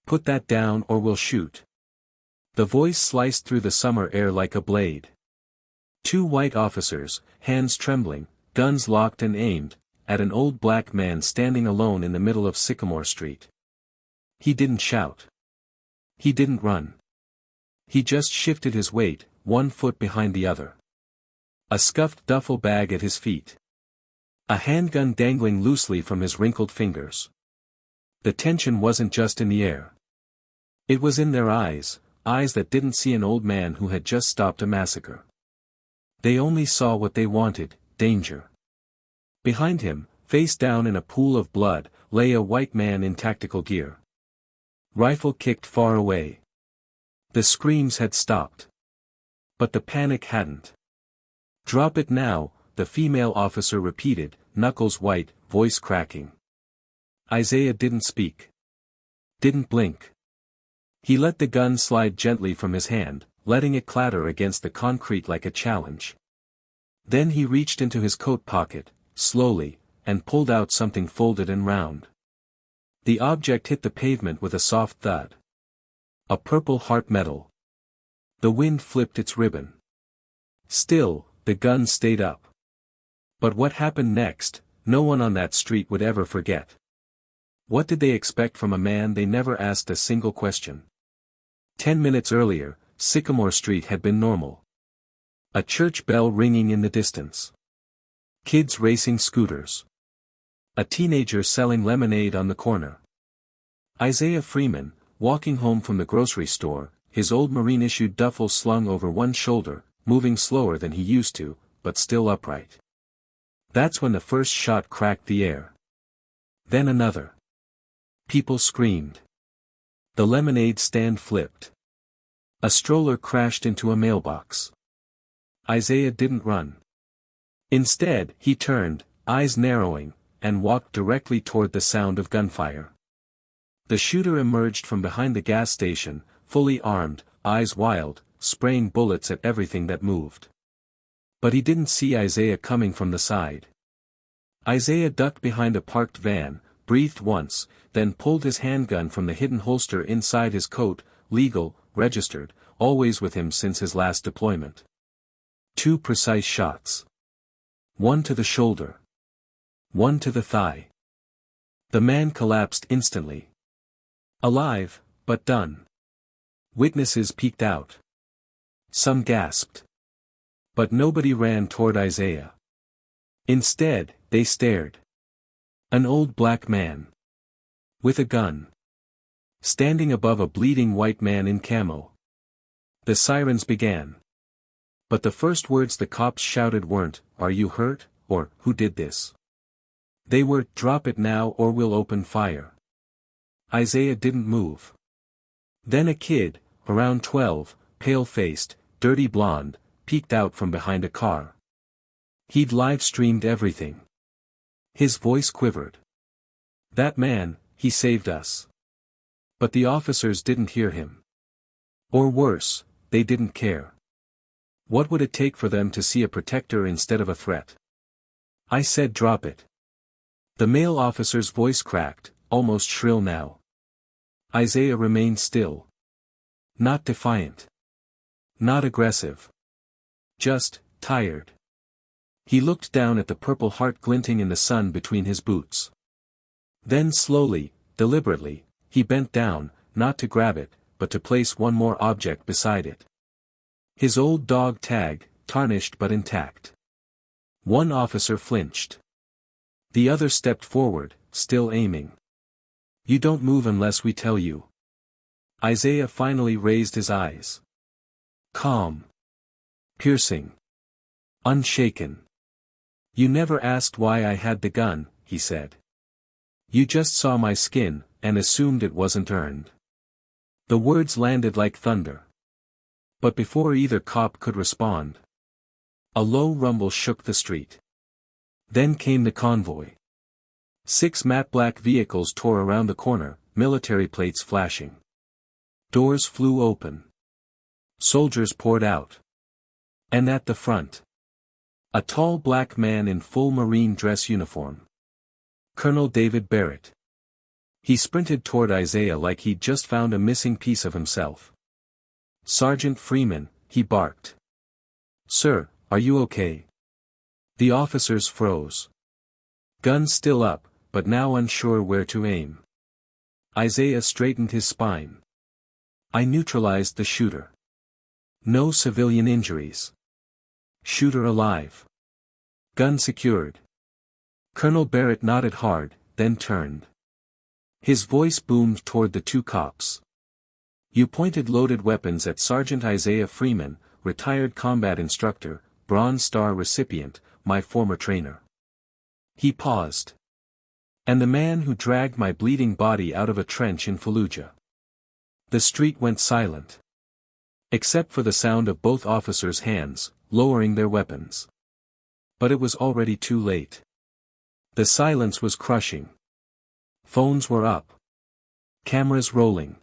"Put that down or we'll shoot." The voice sliced through the summer air like a blade. Two white officers, hands trembling, guns locked and aimed, at an old black man standing alone in the middle of Sycamore Street. He didn't shout. He didn't run. He just shifted his weight, one foot behind the other. A scuffed duffel bag at his feet. A handgun dangling loosely from his wrinkled fingers. The tension wasn't just in the air. It was in their eyes, eyes that didn't see an old man who had just stopped a massacre. They only saw what they wanted, danger. Behind him, face down in a pool of blood, lay a white man in tactical gear. Rifle kicked far away. The screams had stopped. But the panic hadn't. "Drop it now," the female officer repeated, knuckles white, voice cracking. Isaiah didn't speak. Didn't blink. He let the gun slide gently from his hand, letting it clatter against the concrete like a challenge. Then he reached into his coat pocket, slowly, and pulled out something folded and round. The object hit the pavement with a soft thud. A purple heart medal. The wind flipped its ribbon. Still, the gun stayed up. But what happened next, no one on that street would ever forget. What did they expect from a man they never asked a single question? 10 minutes earlier, Sycamore Street had been normal. A church bell ringing in the distance. Kids racing scooters. A teenager selling lemonade on the corner. Isaiah Freeman, walking home from the grocery store, his old Marine-issued duffel slung over one shoulder, moving slower than he used to, but still upright. That's when the first shot cracked the air. Then another. People screamed. The lemonade stand flipped. A stroller crashed into a mailbox. Isaiah didn't run. Instead, he turned, eyes narrowing, and walked directly toward the sound of gunfire. The shooter emerged from behind the gas station, fully armed, eyes wild, spraying bullets at everything that moved. But he didn't see Isaiah coming from the side. Isaiah ducked behind a parked van, breathed once, then pulled his handgun from the hidden holster inside his coat, legal, registered, always with him since his last deployment. 2 precise shots. One to the shoulder. One to the thigh. The man collapsed instantly. Alive, but done. Witnesses peeked out. Some gasped. But nobody ran toward Isaiah. Instead, they stared. An old black man. With a gun. Standing above a bleeding white man in camo. The sirens began. But the first words the cops shouted weren't, "Are you hurt?" or "Who did this?" They were, "Drop it now or we'll open fire." Isaiah didn't move. Then a kid, around 12, pale-faced, dirty blonde, peeked out from behind a car. He'd live-streamed everything. His voice quivered. "That man, he saved us." But the officers didn't hear him. Or worse, they didn't care. What would it take for them to see a protector instead of a threat? "I said drop it." The male officer's voice cracked, almost shrill now. Isaiah remained still. Not defiant. Not aggressive. Just, tired. He looked down at the purple heart glinting in the sun between his boots. Then slowly, deliberately, he bent down, not to grab it, but to place one more object beside it. His old dog tag, tarnished but intact. One officer flinched. The other stepped forward, still aiming. "You don't move unless we tell you." Isaiah finally raised his eyes. Calm. Piercing. Unshaken. "You never asked why I had the gun," he said. "You just saw my skin, and assumed it wasn't earned." The words landed like thunder. But before either cop could respond, a low rumble shook the street. Then came the convoy. 6 matte black vehicles tore around the corner, military plates flashing. Doors flew open. Soldiers poured out. And at the front, a tall black man in full Marine dress uniform. Colonel David Barrett. He sprinted toward Isaiah like he'd just found a missing piece of himself. "Sergeant Freeman," he barked. "Sir, are you okay?" The officers froze. Guns still up, but now unsure where to aim. Isaiah straightened his spine. "I neutralized the shooter. No civilian injuries. Shooter alive. Gun secured." Colonel Barrett nodded hard, then turned. His voice boomed toward the two cops. "You pointed loaded weapons at Sergeant Isaiah Freeman, retired combat instructor, Bronze Star recipient, my former trainer." He paused. "And the man who dragged my bleeding body out of a trench in Fallujah." The street went silent. Except for the sound of both officers' hands, lowering their weapons. But it was already too late. The silence was crushing. Phones were up. Cameras rolling.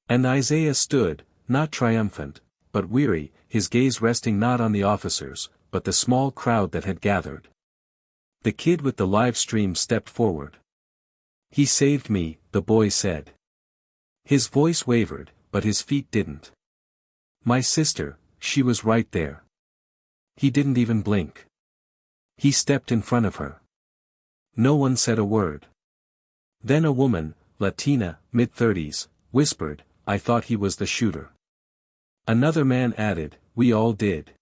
And Isaiah stood, not triumphant, but weary, his gaze resting not on the officers, but the small crowd that had gathered. The kid with the live stream stepped forward. "He saved me," the boy said. His voice wavered, but his feet didn't. "My sister, she was right there." He didn't even blink. He stepped in front of her. No one said a word. Then a woman, Latina, mid-30s, whispered, "I thought he was the shooter." Another man added, "We all did."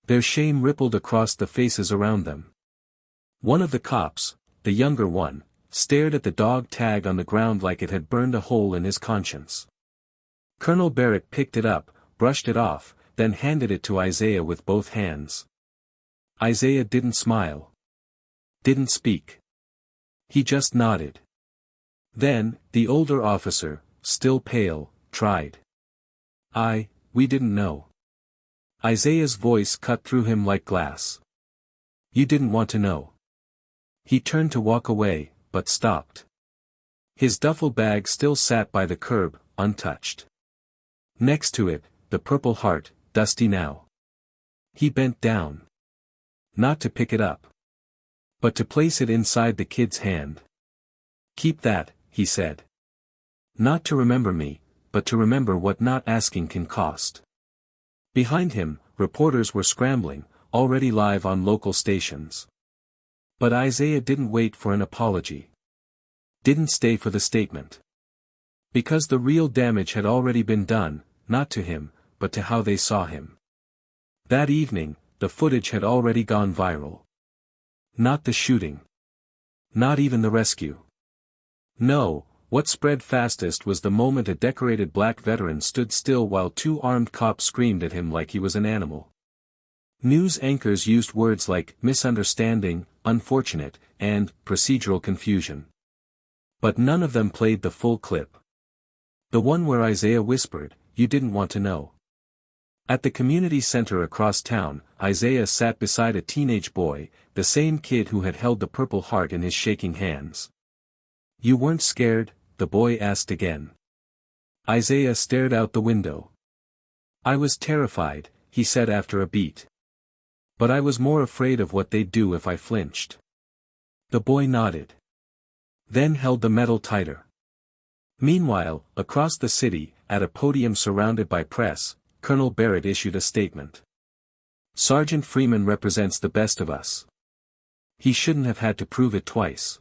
Their shame rippled across the faces around them. One of the cops, the younger one, stared at the dog tag on the ground like it had burned a hole in his conscience. Colonel Barrett picked it up, brushed it off, then handed it to Isaiah with both hands. Isaiah didn't smile. Didn't speak. He just nodded. Then, the older officer, still pale, tried. We didn't know." Isaiah's voice cut through him like glass. "You didn't want to know." He turned to walk away, but stopped. His duffel bag still sat by the curb, untouched. Next to it, the Purple Heart, dusty now. He bent down. Not to pick it up, but to place it inside the kid's hand. "Keep that," he said. "Not to remember me, but to remember what not asking can cost." Behind him, reporters were scrambling, already live on local stations. But Isaiah didn't wait for an apology. Didn't stay for the statement. Because the real damage had already been done, not to him, but to how they saw him. That evening, the footage had already gone viral. Not the shooting. Not even the rescue. No, what spread fastest was the moment a decorated black veteran stood still while two armed cops screamed at him like he was an animal. News anchors used words like misunderstanding, unfortunate, and procedural confusion. But none of them played the full clip. The one where Isaiah whispered, "You didn't want to know." At the community center across town, Isaiah sat beside a teenage boy, the same kid who had held the Purple Heart in his shaking hands. "You weren't scared?" the boy asked again. Isaiah stared out the window. "I was terrified," he said after a beat. "But I was more afraid of what they'd do if I flinched." The boy nodded. Then held the metal tighter. Meanwhile, across the city, at a podium surrounded by press, Colonel Barrett issued a statement. "Sergeant Freeman represents the best of us. He shouldn't have had to prove it twice."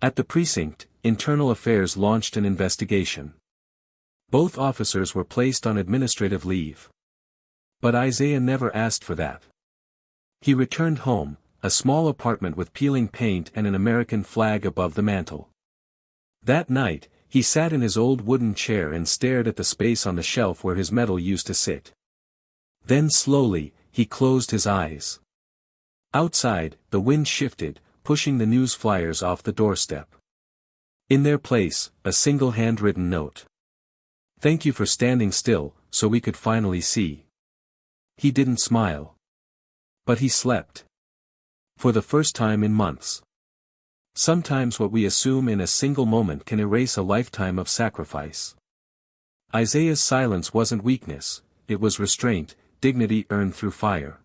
At the precinct, Internal Affairs launched an investigation. Both officers were placed on administrative leave. But Isaiah never asked for that. He returned home, a small apartment with peeling paint and an American flag above the mantel. That night, he sat in his old wooden chair and stared at the space on the shelf where his medal used to sit. Then slowly, he closed his eyes. Outside, the wind shifted, pushing the news flyers off the doorstep. In their place, a single handwritten note. "Thank you for standing still, so we could finally see." He didn't smile. But he slept. For the first time in months. Sometimes what we assume in a single moment can erase a lifetime of sacrifice. Isaiah's silence wasn't weakness, it was restraint, dignity earned through fire.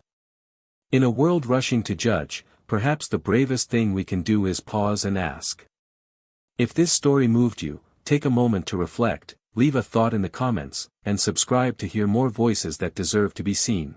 In a world rushing to judge, perhaps the bravest thing we can do is pause and ask. If this story moved you, take a moment to reflect, leave a thought in the comments, and subscribe to hear more voices that deserve to be seen.